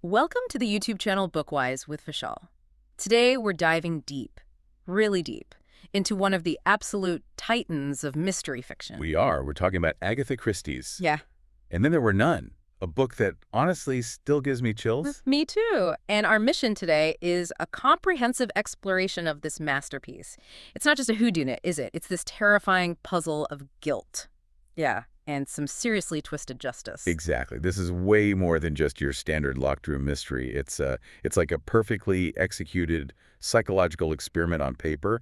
Welcome to the YouTube channel Bookwise with Vishal. Today we're diving deep, really deep, into one of the absolute titans of mystery fiction. We are. We're talking about Agatha Christie's. Yeah. And Then There Were None, a book that honestly still gives me chills. Me too. And our mission today is a comprehensive exploration of this masterpiece. It's not just a whodunit, is it? It's this terrifying puzzle of guilt. Yeah. And some seriously twisted justice. Exactly. This is way more than just your standard locked room mystery. It's like a perfectly executed psychological experiment on paper.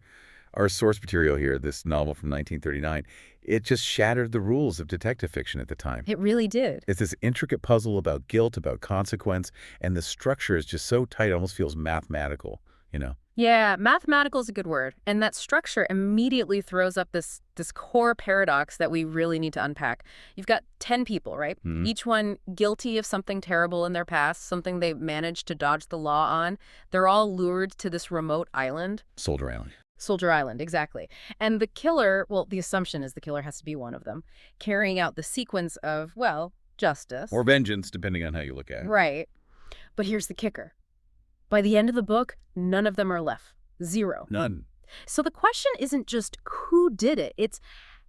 Our source material here, this novel from 1939, it just shattered the rules of detective fiction at the time. It really did. It's this intricate puzzle about guilt, about consequence, and the structure is just so tight it almost feels mathematical, you know? Yeah, mathematical is a good word. And that structure immediately throws up this core paradox that we really need to unpack. You've got 10 people, right? Mm-hmm. Each one guilty of something terrible in their past, something they managed to dodge the law on. They're all lured to this remote island. Soldier Island. Soldier Island, exactly. And the killer, well, the assumption is the killer has to be one of them, carrying out the sequence of, well, justice. Or vengeance, depending on how you look at it. Right. But here's the kicker. By the end of the book, none of them are left. Zero. None. So the question isn't just who did it, it's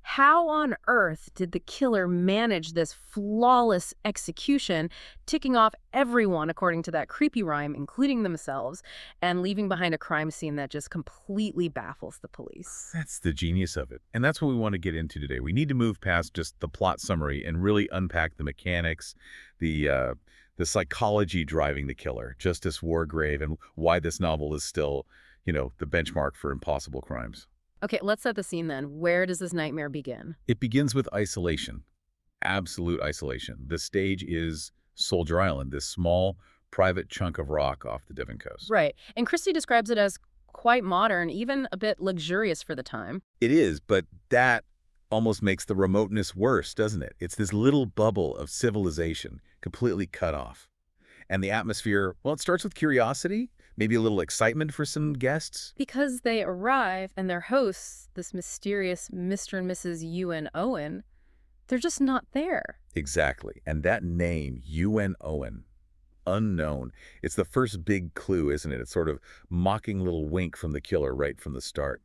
how on earth did the killer manage this flawless execution, ticking off everyone according to that creepy rhyme, including themselves, and leaving behind a crime scene that just completely baffles the police. That's the genius of it. And that's what we want to get into today. We need to move past just the plot summary and really unpack the mechanics, the psychology driving the killer, Justice Wargrave, and why this novel is still, the benchmark for impossible crimes. Okay, let's set the scene then. Where does this nightmare begin? It begins with isolation, absolute isolation. The stage is Soldier Island, this small, private chunk of rock off the Devon coast. Right, and Christie describes it as quite modern, even a bit luxurious for the time. It is, but that almost makes the remoteness worse, doesn't it? It's this little bubble of civilization completely cut off. And the atmosphere, well, it starts with curiosity, maybe a little excitement for some guests. Because they arrive and their hosts, this mysterious Mr. and Mrs. UN Owen, they're just not there. Exactly. And that name, UN Owen, unknown, it's the first big clue, isn't it? It's sort of mocking little wink from the killer right from the start.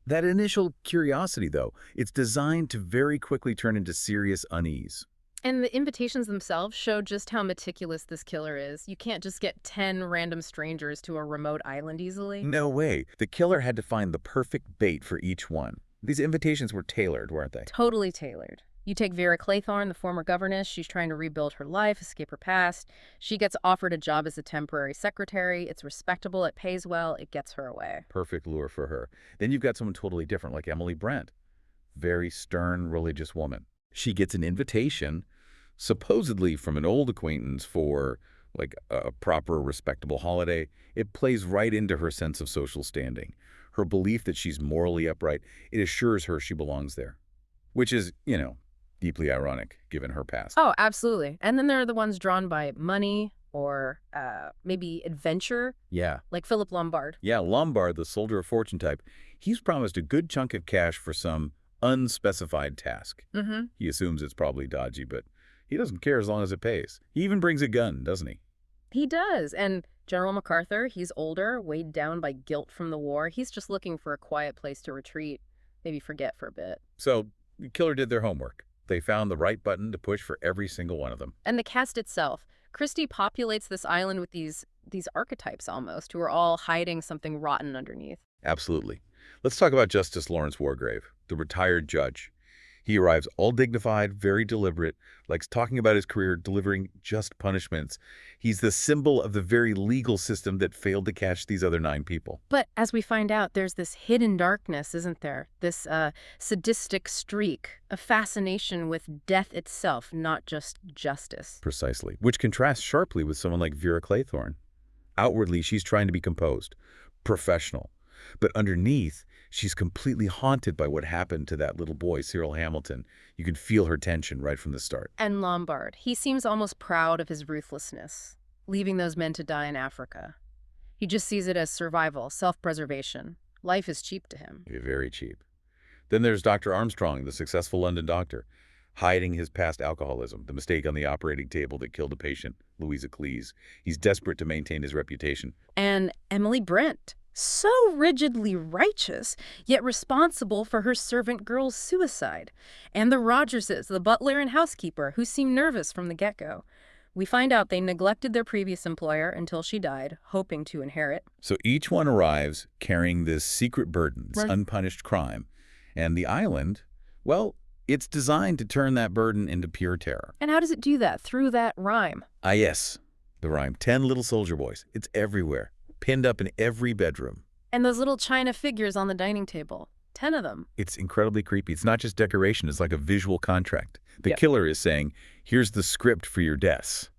That initial curiosity, though, it's designed to very quickly turn into serious unease. And the invitations themselves show just how meticulous this killer is. You can't just get 10 random strangers to a remote island easily. No way. The killer had to find the perfect bait for each one. These invitations were tailored, weren't they? Totally tailored. You take Vera Claythorne, the former governess. She's trying to rebuild her life, escape her past. She gets offered a job as a temporary secretary. It's respectable. It pays well. It gets her away. Perfect lure for her. Then you've got someone totally different, like Emily Brent. Very stern, religious woman. She gets an invitation, supposedly from an old acquaintance for, like, a proper, respectable holiday. It plays right into her sense of social standing. Her belief that she's morally upright, it assures her she belongs there. Which is, deeply ironic, given her past. Oh, absolutely. And then there are the ones drawn by money or maybe adventure. Yeah. Like Philip Lombard. Yeah, Lombard, the soldier of fortune type, he's promised a good chunk of cash for some unspecified task. Mm-hmm. He assumes it's probably dodgy, but he doesn't care as long as it pays. He even brings a gun, doesn't he? He does. And General MacArthur, he's older, weighed down by guilt from the war. He's just looking for a quiet place to retreat, maybe forget for a bit. So the killer did their homework. They found the right button to push for every single one of them. And the cast itself. Christie populates this island with these archetypes almost, who are all hiding something rotten underneath. Absolutely. Let's talk about Justice Lawrence Wargrave, the retired judge. He arrives all dignified, very deliberate, likes talking about his career, delivering just punishments. He's the symbol of the very legal system that failed to catch these other 9 people. But as we find out, there's this hidden darkness, isn't there? This sadistic streak, a fascination with death itself, not just justice. Precisely, which contrasts sharply with someone like Vera Claythorne. Outwardly, she's trying to be composed, professional. But underneath, she's completely haunted by what happened to that little boy, Cyril Hamilton. You can feel her tension right from the start. And Lombard, he seems almost proud of his ruthlessness, leaving those men to die in Africa. He just sees it as survival, self-preservation. Life is cheap to him. Very cheap. Then there's Dr. Armstrong, the successful London doctor. hiding his past alcoholism, the mistake on the operating table that killed a patient, Louisa Cleese. He's desperate to maintain his reputation. And Emily Brent, so rigidly righteous, yet responsible for her servant girl's suicide. And the Rogerses, the butler and housekeeper, who seem nervous from the get-go. We find out they neglected their previous employer until she died, hoping to inherit. So each one arrives carrying this secret burden, this Right. unpunished crime. And the island, well, it's designed to turn that burden into pure terror. And how does it do that? Through that rhyme. Ah, yes, the rhyme. 10 little soldier boys. It's everywhere, pinned up in every bedroom. And those little china figures on the dining table. 10 of them. It's incredibly creepy. It's not just decoration. It's like a visual contract. The Yep. killer is saying, here's the script for your deaths,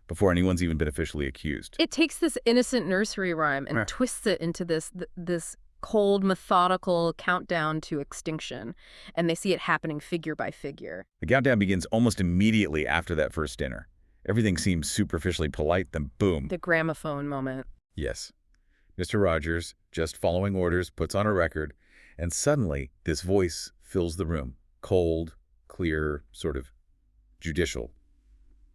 before anyone's even been officially accused. It takes this innocent nursery rhyme and twists it into this cold, methodical countdown to extinction. And they see it happening figure by figure. The countdown begins almost immediately after that first dinner. Everything seems superficially polite, then boom. The gramophone moment. Yes. Mr. Rogers, just following orders, puts on a record, and suddenly this voice fills the room. Cold, clear, sort of judicial.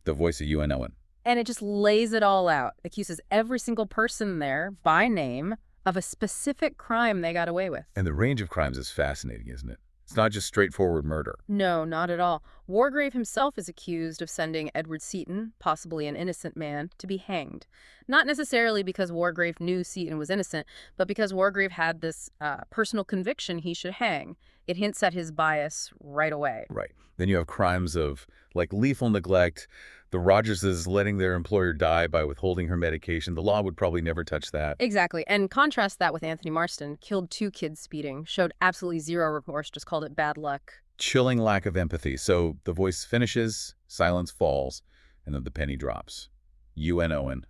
The voice of UN Owen. And it just lays it all out. Accuses every single person there, by name, of a specific crime they got away with. And the range of crimes is fascinating, isn't it? It's not just straightforward murder. No, not at all. Wargrave himself is accused of sending Edward Seaton, possibly an innocent man, to be hanged. Not necessarily because Wargrave knew Seaton was innocent, but because Wargrave had this personal conviction he should hang. It hints at his bias right away. Right. Then you have crimes of, like, lethal neglect. The Rogerses letting their employer die by withholding her medication. The law would probably never touch that. Exactly. And contrast that with Anthony Marston. Killed 2 kids speeding, showed absolutely zero remorse, just called it bad luck. Chilling lack of empathy. So the voice finishes, silence falls, and then the penny drops. UN Owen,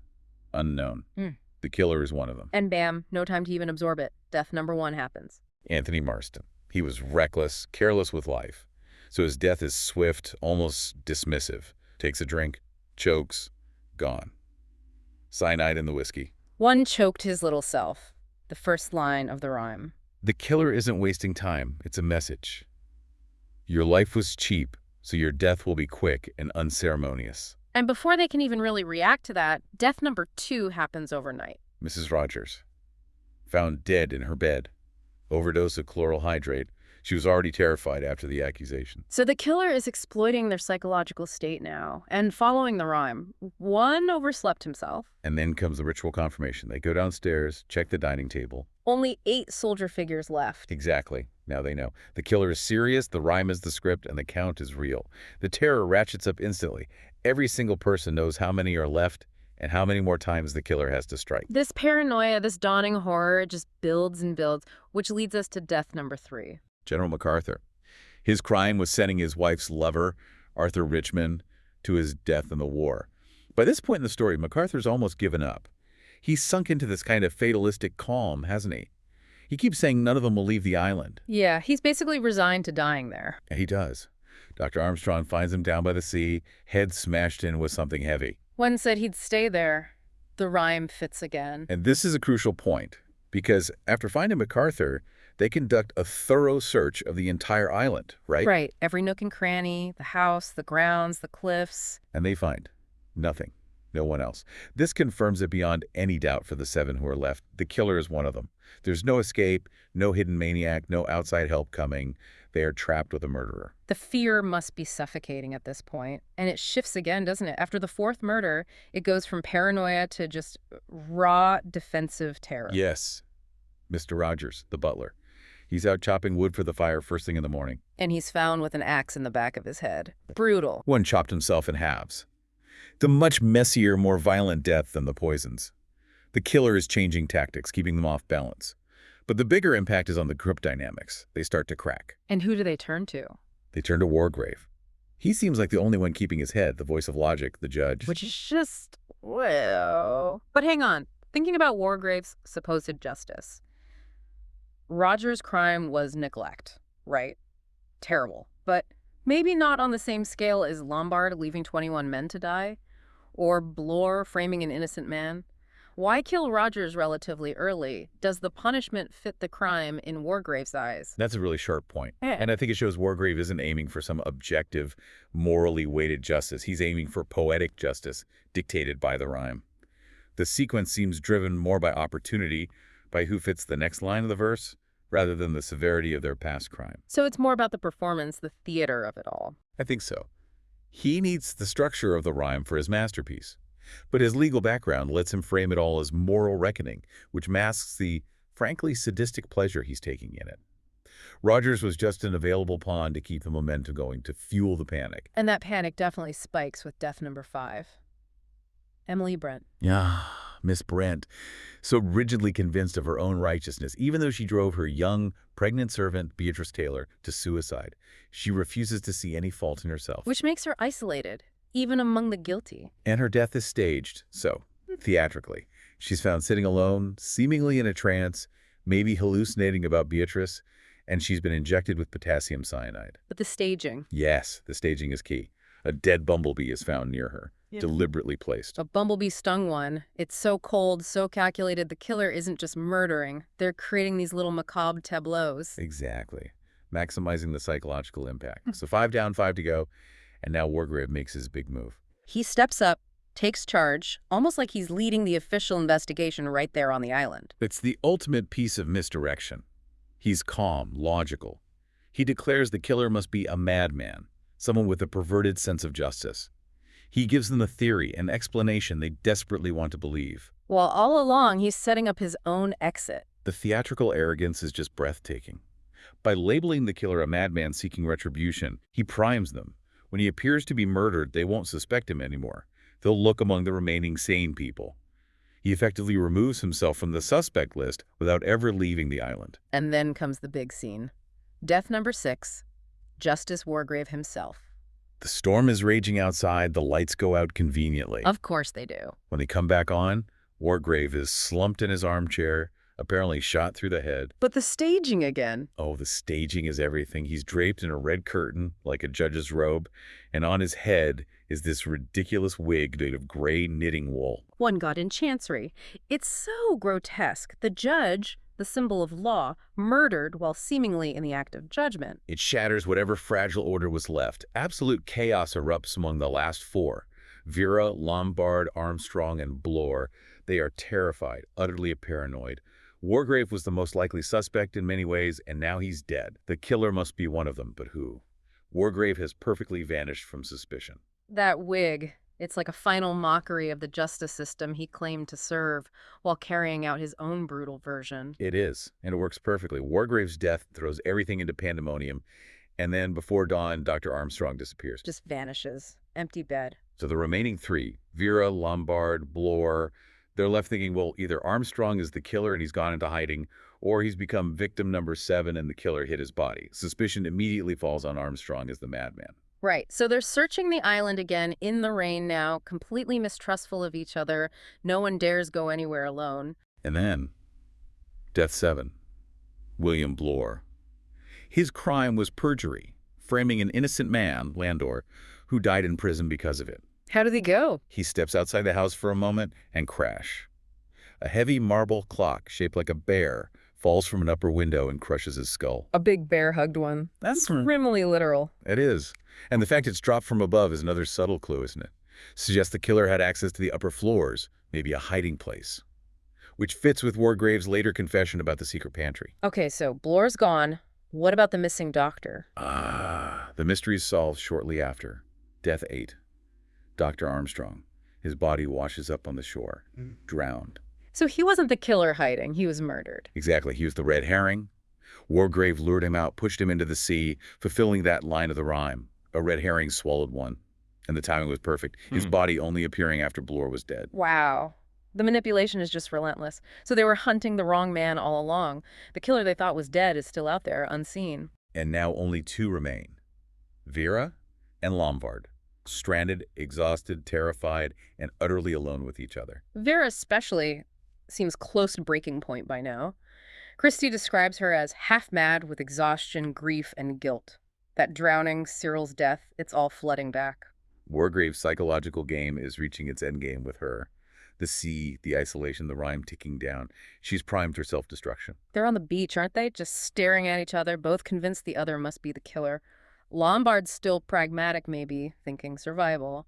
unknown. The killer is one of them. And bam, no time to even absorb it. Death number 1 happens. Anthony Marston. He was reckless, careless with life. So his death is swift, almost dismissive. Takes a drink, chokes, gone. Cyanide in the whiskey. One choked his little self. The first line of the rhyme. The killer isn't wasting time. It's a message. Your life was cheap, so your death will be quick and unceremonious. And before they can even really react to that, death number 2 happens overnight. Mrs. Rogers, found dead in her bed. Overdose of chloral hydrate. She was already terrified after the accusation. So the killer is exploiting their psychological state now and following the rhyme. 1 overslept himself. And then comes the ritual confirmation. They go downstairs, check the dining table. Only 8 soldier figures left. Exactly. Now they know. The killer is serious, the rhyme is the script, and the count is real. The terror ratchets up instantly. Every single person knows how many are left and how many more times the killer has to strike. This paranoia, this dawning horror, it just builds and builds, which leads us to death number 3. General MacArthur. His crime was sending his wife's lover, Arthur Richmond, to his death in the war. By this point in the story, MacArthur's almost given up. He's sunk into this kind of fatalistic calm, hasn't he? He keeps saying none of them will leave the island. Yeah, he's basically resigned to dying there. And he does. Dr. Armstrong finds him down by the sea, head smashed in with something heavy. One said he'd stay there. The rhyme fits again. And this is a crucial point, because after finding MacArthur, they conduct a thorough search of the entire island, right? Right. Every nook and cranny, the house, the grounds, the cliffs. And they find nothing. No one else. This confirms it beyond any doubt for the 7 who are left. The killer is one of them. There's no escape, no hidden maniac, no outside help coming. They are trapped with a murderer. The fear must be suffocating at this point. And it shifts again, doesn't it? After the 4th murder, it goes from paranoia to just raw defensive terror. Yes. Mr. Rogers, the butler. He's out chopping wood for the fire first thing in the morning. And he's found with an axe in the back of his head. Brutal. One chopped himself in halves. The much messier, more violent death than the poisons. The killer is changing tactics, keeping them off balance. But the bigger impact is on the group dynamics. They start to crack. And who do they turn to? They turn to Wargrave. He seems like the only one keeping his head, the voice of logic, the judge. Which is just, well... But hang on. Thinking about Wargrave's supposed justice. Roger's crime was neglect, right? Terrible. But maybe not on the same scale as Lombard leaving 21 men to die, or Bloor framing an innocent man. Why kill Rogers relatively early? Does the punishment fit the crime in Wargrave's eyes? That's a really sharp point. Yeah. And I think it shows Wargrave isn't aiming for some objective, morally weighted justice. He's aiming for poetic justice dictated by the rhyme. The sequence seems driven more by opportunity, by who fits the next line of the verse, rather than the severity of their past crime. So it's more about the performance, the theater of it all. I think so. He needs the structure of the rhyme for his masterpiece. But his legal background lets him frame it all as moral reckoning, which masks the, frankly, sadistic pleasure he's taking in it. Rogers was just an available pawn to keep the momentum going, to fuel the panic. And that panic definitely spikes with death number 5. Emily Brent. Yeah, Miss Brent, so rigidly convinced of her own righteousness, even though she drove her young, pregnant servant, Beatrice Taylor, to suicide. She refuses to see any fault in herself. Which makes her isolated, even among the guilty. And her death is staged, so, theatrically. She's found sitting alone, seemingly in a trance, maybe hallucinating about Beatrice, and she's been injected with potassium cyanide. But the staging. Yes, the staging is key. A dead bumblebee is found near her, deliberately placed. A bumblebee stung one. It's so cold, so calculated, the killer isn't just murdering. They're creating these little macabre tableaus. Exactly. Maximizing the psychological impact. So 5 down, 5 to go, and now Wargrave makes his big move. He steps up, takes charge, almost like he's leading the official investigation right there on the island. It's the ultimate piece of misdirection. He's calm, logical. He declares the killer must be a madman, someone with a perverted sense of justice. He gives them a theory, an explanation they desperately want to believe. While all along, he's setting up his own exit. The theatrical arrogance is just breathtaking. By labeling the killer a madman seeking retribution, he primes them. When he appears to be murdered, they won't suspect him anymore. They'll look among the remaining sane people. He effectively removes himself from the suspect list without ever leaving the island. And then comes the big scene. Death number 6, Justice Wargrave himself. The storm is raging outside, the lights go out conveniently. Of course they do. When they come back on, Wargrave is slumped in his armchair, apparently shot through the head. But the staging again. Oh, the staging is everything. He's draped in a red curtain, like a judge's robe, and on his head is this ridiculous wig made of gray knitting wool. One got in chancery. It's so grotesque. The judge, the symbol of law, murdered while seemingly in the act of judgment. It shatters whatever fragile order was left. Absolute chaos erupts among the last 4. Vera, Lombard, Armstrong, and Bloor. They are terrified, utterly paranoid. Wargrave was the most likely suspect in many ways, and now he's dead. The killer must be one of them, but who? Wargrave has perfectly vanished from suspicion. That wig, it's like a final mockery of the justice system he claimed to serve while carrying out his own brutal version. It is, and it works perfectly. Wargrave's death throws everything into pandemonium, and then before dawn, Dr. Armstrong disappears. Just vanishes. Empty bed. So the remaining 3, Vera, Lombard, Bloor, they're left thinking, well, either Armstrong is the killer and he's gone into hiding, or he's become victim number 7 and the killer hit his body. Suspicion immediately falls on Armstrong as the madman. Right. So they're searching the island again in the rain now, completely mistrustful of each other. No one dares go anywhere alone. And then, Death 7, William Bloor. His crime was perjury, framing an innocent man, Landor, who died in prison because of it. How did he go? He steps outside the house for a moment and crash. A heavy marble clock shaped like a bear falls from an upper window and crushes his skull. A big bear-hugged one. That's grimly literal. It is. And the fact it's dropped from above is another subtle clue, isn't it? Suggests the killer had access to the upper floors, maybe a hiding place. Which fits with Wargrave's later confession about the secret pantry. Okay, so Bloor's gone. What about the missing doctor? The mystery is solved shortly after. Death 8. Dr. Armstrong. His body washes up on the shore, drowned. So he wasn't the killer hiding. He was murdered. Exactly. He was the red herring. Wargrave lured him out, pushed him into the sea, fulfilling that line of the rhyme. A red herring swallowed one. And the timing was perfect. His body only appearing after Bloor was dead. Wow. The manipulation is just relentless. So they were hunting the wrong man all along. The killer they thought was dead is still out there, unseen. And now only 2 remain. Vera and Lombard. Stranded, exhausted, terrified, and utterly alone with each other. Vera especially seems close to breaking point by now. Christie describes her as half-mad with exhaustion, grief, and guilt. That drowning, Cyril's death, it's all flooding back. Wargrave's psychological game is reaching its endgame with her. The sea, the isolation, the rhyme ticking down. She's primed for self-destruction. They're on the beach, aren't they? Just staring at each other, both convinced the other must be the killer. Lombard's still pragmatic, maybe, thinking survival.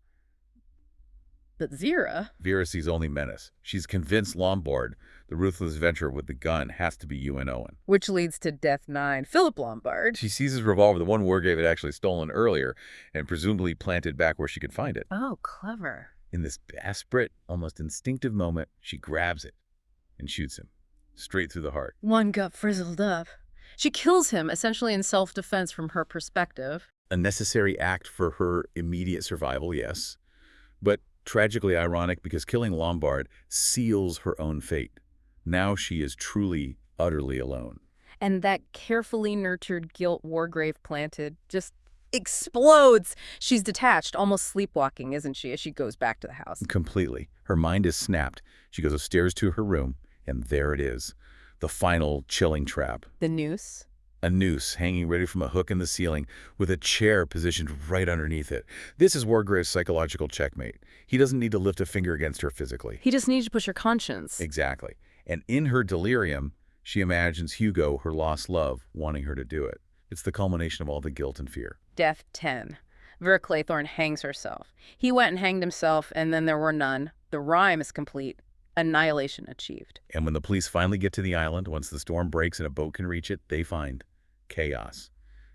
But Vera sees only menace. She's convinced Lombard, the ruthless venturer with the gun, has to be UN Owen. which leads to Death 9, Philip Lombard. She sees his revolver, the one Wargrave had actually stolen earlier, and presumably planted back where she could find it. Oh, clever. In this desperate, almost instinctive moment, she grabs it and shoots him, straight through the heart. One gut frizzled up. She kills him, essentially in self-defense from her perspective. A necessary act for her immediate survival, yes, but tragically ironic because killing Lombard seals her own fate. Now she is truly, utterly alone. And that carefully nurtured guilt Wargrave planted just explodes. She's detached, almost sleepwalking, isn't she, as she goes back to the house? Completely. Her mind is snapped. She goes upstairs to her room, and there it is. The final chilling trap. The noose? A noose hanging ready from a hook in the ceiling with a chair positioned right underneath it. This is Wargrave's psychological checkmate. He doesn't need to lift a finger against her physically. He just needs to push her conscience. Exactly. And in her delirium, she imagines Hugo, her lost love, wanting her to do it. It's the culmination of all the guilt and fear. Death 10. Vera Claythorne hangs herself. He went and hanged himself, and then there were none. The rhyme is complete. Annihilation achieved. And when the police finally get to the island, once the storm breaks and a boat can reach it, they find chaos.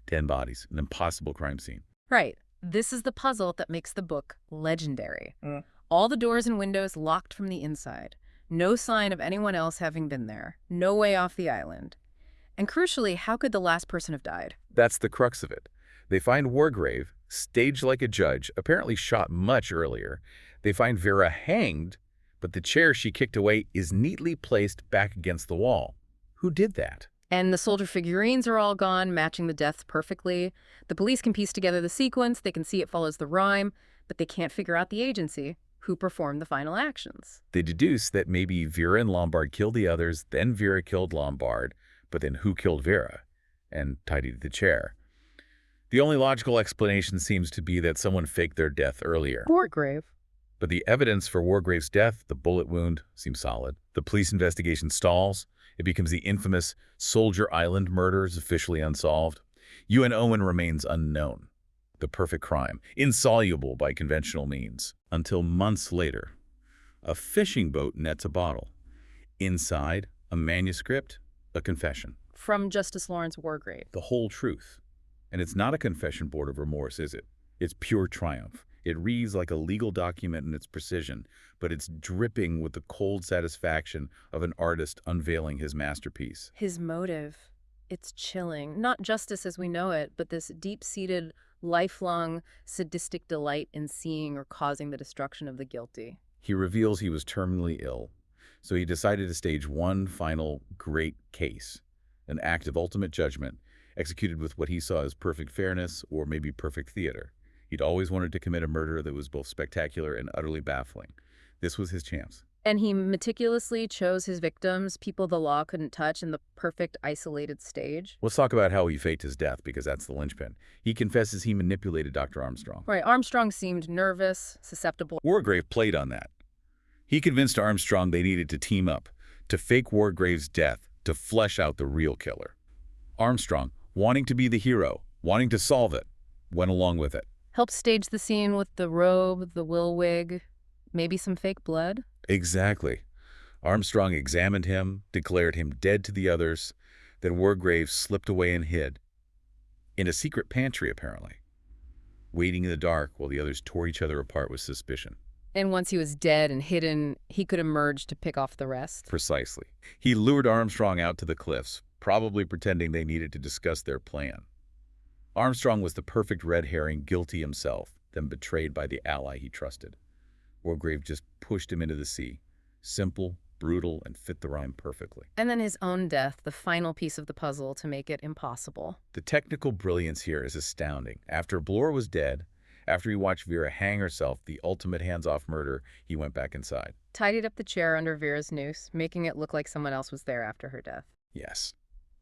10 bodies, an impossible crime scene. Right. This is the puzzle that makes the book legendary. All the doors and windows locked from the inside. No sign of anyone else having been there. No way off the island. And crucially, how could the last person have died? That's the crux of it. They find Wargrave, staged like a judge, apparently shot much earlier. They find Vera hanged, but the chair she kicked away is neatly placed back against the wall. Who did that? And the soldier figurines are all gone, matching the deaths perfectly. The police can piece together the sequence, they can see it follows the rhyme, but they can't figure out the agency, who performed the final actions. They deduce that maybe Vera and Lombard killed the others, then Vera killed Lombard, but then who killed Vera and tidied the chair? The only logical explanation seems to be that someone faked their death earlier. Wargrave. But the evidence for Wargrave's death, the bullet wound, seems solid. The police investigation stalls. It becomes the infamous Soldier Island murders, officially unsolved. UN Owen remains unknown. The perfect crime, insoluble by conventional means. Until months later, a fishing boat nets a bottle. Inside, a manuscript, a confession. From Justice Lawrence Wargrave. The whole truth. And it's not a confession born of remorse, is it? It's pure triumph. It reads like a legal document in its precision, but it's dripping with the cold satisfaction of an artist unveiling his masterpiece. His motive. It's chilling. Not justice as we know it, but this deep-seated, lifelong, sadistic delight in seeing or causing the destruction of the guilty. He reveals he was terminally ill, so he decided to stage one final great case, an act of ultimate judgment, executed with what he saw as perfect fairness or maybe perfect theater. He'd always wanted to commit a murder that was both spectacular and utterly baffling. This was his chance. And he meticulously chose his victims, people the law couldn't touch, in the perfect isolated stage. Let's talk about how he faked his death, because that's the linchpin. He confesses he manipulated Dr. Armstrong. Right, Armstrong seemed nervous, susceptible. Wargrave played on that. He convinced Armstrong they needed to team up, to fake Wargrave's death, to flesh out the real killer. Armstrong, wanting to be the hero, wanting to solve it, went along with it. Helped stage the scene with the robe, the will wig, maybe some fake blood. Exactly. Armstrong examined him, declared him dead to the others, then Wargrave slipped away and hid. In a secret pantry, apparently. Waiting in the dark while the others tore each other apart with suspicion. And once he was dead and hidden, he could emerge to pick off the rest. Precisely. He lured Armstrong out to the cliffs, probably pretending they needed to discuss their plan. Armstrong was the perfect red herring, guilty himself, then betrayed by the ally he trusted. Wargrave just pushed him into the sea. Simple, brutal, and fit the rhyme perfectly. And then his own death, the final piece of the puzzle to make it impossible. The technical brilliance here is astounding. After Bloor was dead, after he watched Vera hang herself, the ultimate hands-off murder, he went back inside. Tidied up the chair under Vera's noose, making it look like someone else was there after her death. Yes.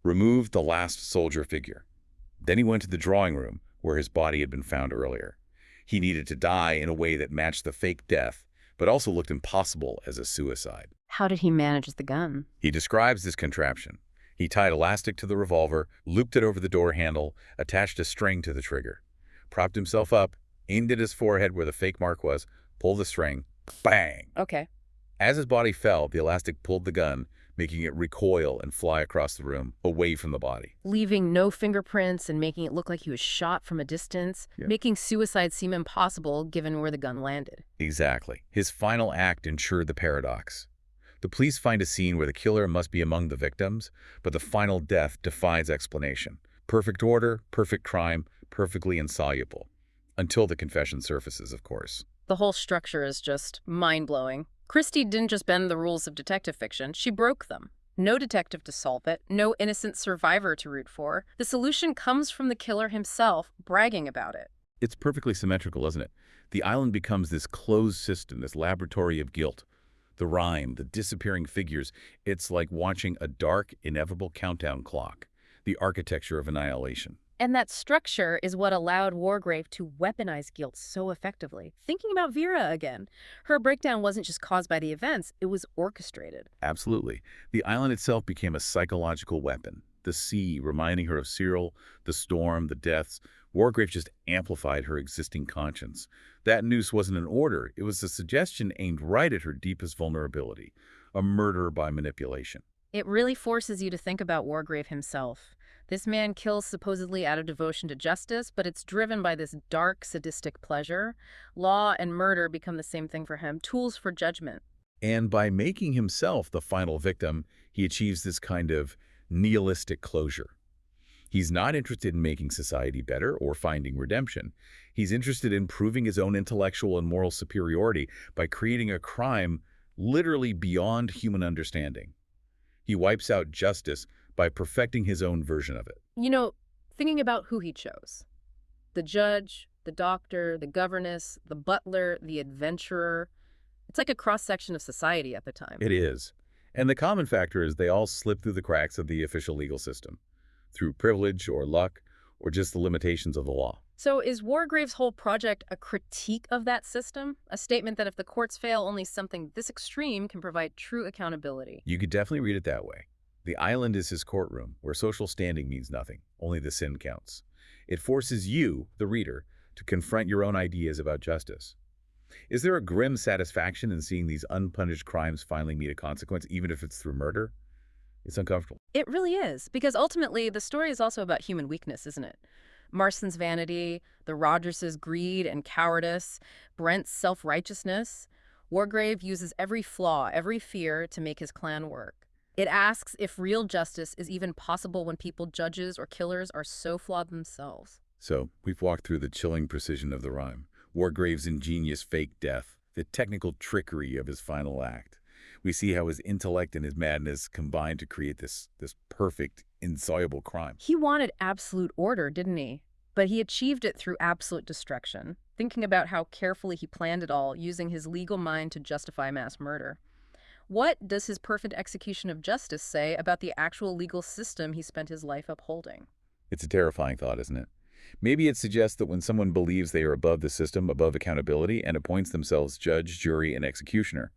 Removed the last soldier figure. Then he went to the drawing room, where his body had been found earlier. He needed to die in a way that matched the fake death, but also looked impossible as a suicide. How did he manage the gun? He describes this contraption. He tied elastic to the revolver, looped it over the door handle, attached a string to the trigger, propped himself up, aimed at his forehead where the fake mark was, pulled the string, bang! Okay. As his body fell, the elastic pulled the gun, making it recoil and fly across the room, away from the body. Leaving no fingerprints and making it look like he was shot from a distance, making suicide seem impossible given where the gun landed. Exactly. His final act ensured the paradox. The police find a scene where the killer must be among the victims, but the final death defies explanation. Perfect order, perfect crime, perfectly insoluble. Until the confession surfaces, of course. The whole structure is just mind-blowing. Christie didn't just bend the rules of detective fiction, she broke them. No detective to solve it, no innocent survivor to root for. The solution comes from the killer himself, bragging about it. It's perfectly symmetrical, isn't it? The island becomes this closed system, this laboratory of guilt. The rhyme, the disappearing figures, it's like watching a dark, inevitable countdown clock. The architecture of annihilation. And that structure is what allowed Wargrave to weaponize guilt so effectively. Thinking about Vera again, her breakdown wasn't just caused by the events, it was orchestrated. Absolutely. The island itself became a psychological weapon. The sea, reminding her of Cyril, the storm, the deaths. Wargrave just amplified her existing conscience. That noose wasn't an order. It was a suggestion aimed right at her deepest vulnerability. A murder by manipulation. It really forces you to think about Wargrave himself. This man kills supposedly out of devotion to justice, but it's driven by this dark, sadistic pleasure. Law and murder become the same thing for him, tools for judgment. And by making himself the final victim, he achieves this kind of nihilistic closure. He's not interested in making society better or finding redemption. He's interested in proving his own intellectual and moral superiority by creating a crime literally beyond human understanding. He wipes out justice by perfecting his own version of it. You know, thinking about who he chose. The judge, the doctor, the governess, the butler, the adventurer. It's like a cross-section of society at the time. It is. And the common factor is they all slip through the cracks of the official legal system, through privilege or luck or just the limitations of the law. So is Wargrave's whole project a critique of that system? A statement that if the courts fail, only something this extreme can provide true accountability? You could definitely read it that way. The island is his courtroom, where social standing means nothing, only the sin counts. It forces you, the reader, to confront your own ideas about justice. Is there a grim satisfaction in seeing these unpunished crimes finally meet a consequence, even if it's through murder? It's uncomfortable. It really is, because ultimately the story is also about human weakness, isn't it? Marston's vanity, the Rogerses' greed and cowardice, Brent's self-righteousness. Wargrave uses every flaw, every fear to make his plan work. It asks if real justice is even possible when people, judges or killers, are so flawed themselves. So, we've walked through the chilling precision of the rhyme, Wargrave's ingenious fake death, the technical trickery of his final act. We see how his intellect and his madness combine to create this perfect, insoluble crime. He wanted absolute order, didn't he? But he achieved it through absolute destruction, thinking about how carefully he planned it all, using his legal mind to justify mass murder. What does his perfect execution of justice say about the actual legal system he spent his life upholding? It's a terrifying thought, isn't it? Maybe it suggests that when someone believes they are above the system, above accountability, and appoints themselves judge, jury, and executioner,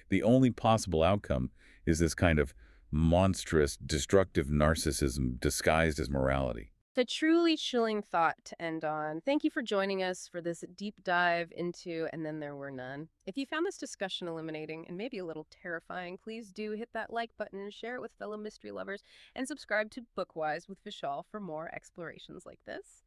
the only possible outcome is this kind of monstrous, destructive narcissism disguised as morality. A truly chilling thought to end on. Thank you for joining us for this deep dive into And Then There Were None. If you found this discussion illuminating and maybe a little terrifying, please do hit that like button, share it with fellow mystery lovers, and subscribe to Bookwise with Vishal for more explorations like this.